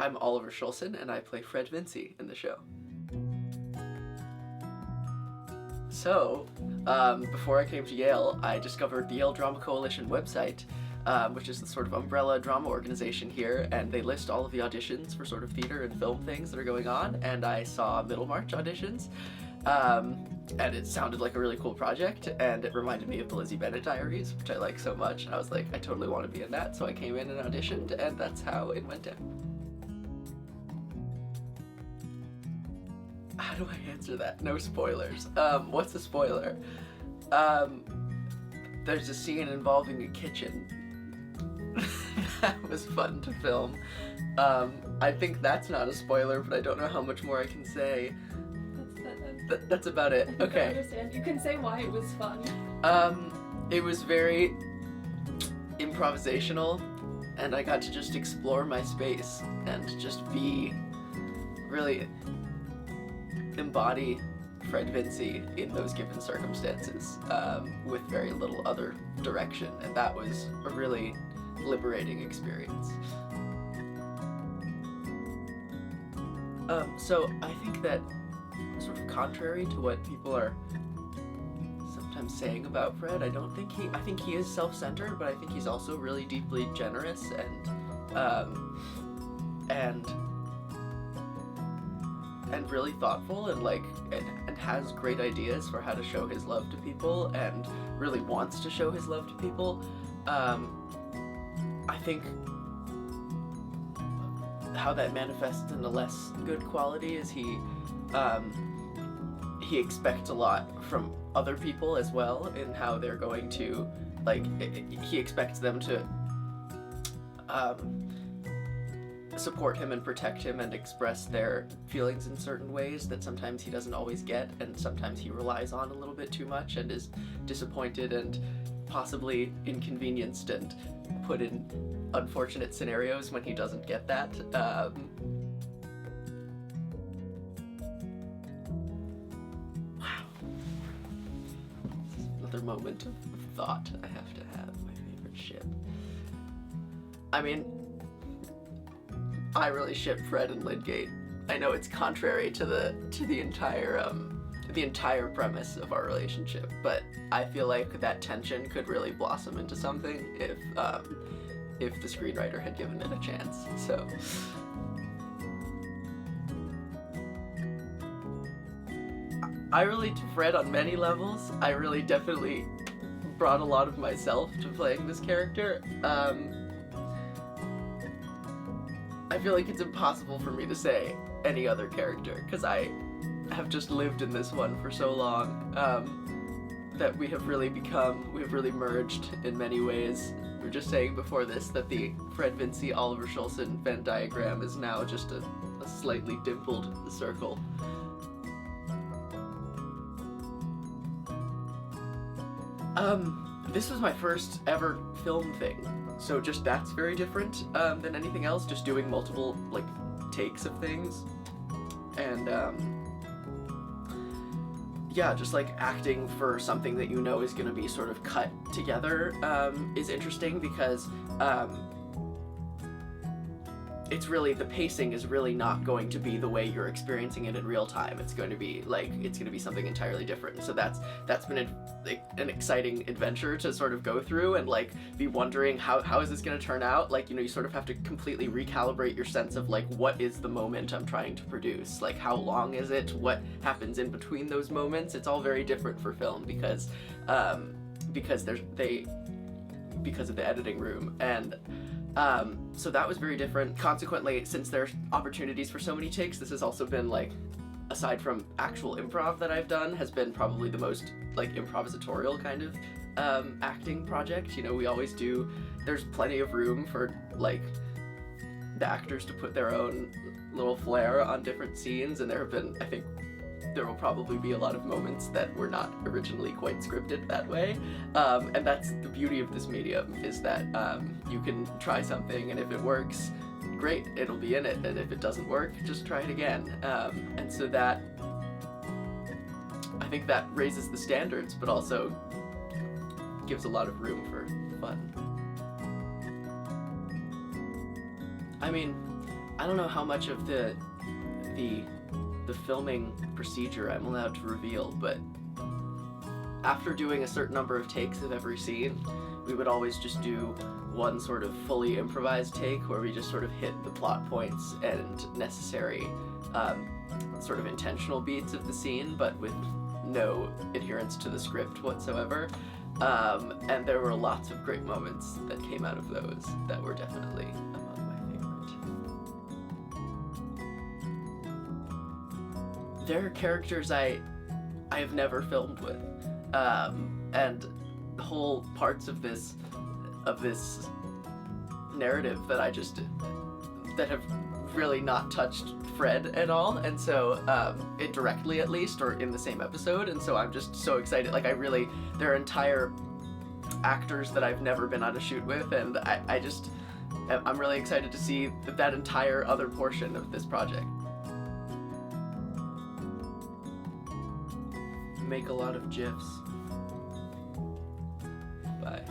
I'm Oliver Shoulson, and I play Fred Vincy in the show. So, before I came to Yale, I discovered the Yale Drama Coalition website, which is the sort of umbrella drama organization here, and they list all of the auditions for sort of theater and film things that are going on, and I saw Middlemarch auditions, and it sounded like a really cool project, and it reminded me of the Lizzie Bennet Diaries, which I like so much, and I was like, I totally want to be in that, so I came in and auditioned, and that's how it went down. How do I answer that? No spoilers. What's a spoiler? There's a scene involving a kitchen. That was fun to film. I think that's not a spoiler, but I don't know how much more I can say. That's about it. Okay. I understand. You can say why it was fun. It was very improvisational, and I got to just explore my space and just be really embody Fred Vincy in those given circumstances, with very little other direction, and that was a really liberating experience. So I think that, sort of contrary to what people are sometimes saying about Fred, I think he is self-centered, but I think he's also really deeply generous and really thoughtful, and has great ideas for how to show his love to people, and really wants to show his love to people. I think how that manifests in a less good quality is he expects a lot from other people as well, in how they're going to, he expects them to support him and protect him and express their feelings in certain ways that sometimes he doesn't always get, and sometimes he relies on a little bit too much and is disappointed and possibly inconvenienced and put in unfortunate scenarios when he doesn't get that. Wow. This is another moment of thought I have to have. My favorite ship. I mean, I really ship Fred and Lydgate. I know it's contrary to the entire premise of our relationship, but I feel like that tension could really blossom into something if the screenwriter had given it a chance. So I relate to Fred on many levels. I really definitely brought a lot of myself to playing this character. I feel like it's impossible for me to say any other character, because I have just lived in this one for so long, that we have really merged in many ways. We were just saying before this that the Fred Vincy Oliver Shoulson Venn diagram is now just a slightly dimpled circle. This was my first ever film thing. So just that's very different than anything else, just doing multiple takes of things, and yeah, just acting for something that you know is going to be sort of cut together is interesting, because it's really, the pacing is really not going to be the way you're experiencing it in real time. It's going to be something entirely different. So that's been an exciting adventure to sort of go through and be wondering how is this going to turn out. You sort of have to completely recalibrate your sense of what is the moment I'm trying to produce. How long is it? What happens in between those moments? It's all very different for film because of the editing room, and so that was very different. Consequently, since there's opportunities for so many takes, this has also been aside from actual improv that I've done, has been probably the most improvisatorial kind of acting project. We always do, there's plenty of room for the actors to put their own little flair on different scenes, and there have been, I think there will probably be a lot of moments that were not originally quite scripted that way, and that's the beauty of this medium, is that you can try something, and if it works, great, it'll be in it, and if it doesn't work, just try it again. And so that, I think that raises the standards, but also gives a lot of room for fun. I mean, I don't know how much of the filming procedure I'm allowed to reveal, but after doing a certain number of takes of every scene, we would always just do one sort of fully improvised take where we just sort of hit the plot points and necessary sort of intentional beats of the scene, but with no adherence to the script whatsoever. And there were lots of great moments that came out of those that were definitely among my favorite. There are characters I have never filmed with, and whole parts of this narrative that that have really not touched Fred at all, and so indirectly at least, or in the same episode, and so I'm just so excited. Like, there are entire actors that I've never been on a shoot with, and I'm really excited to see that entire other portion of this project. Make a lot of GIFs. Bye.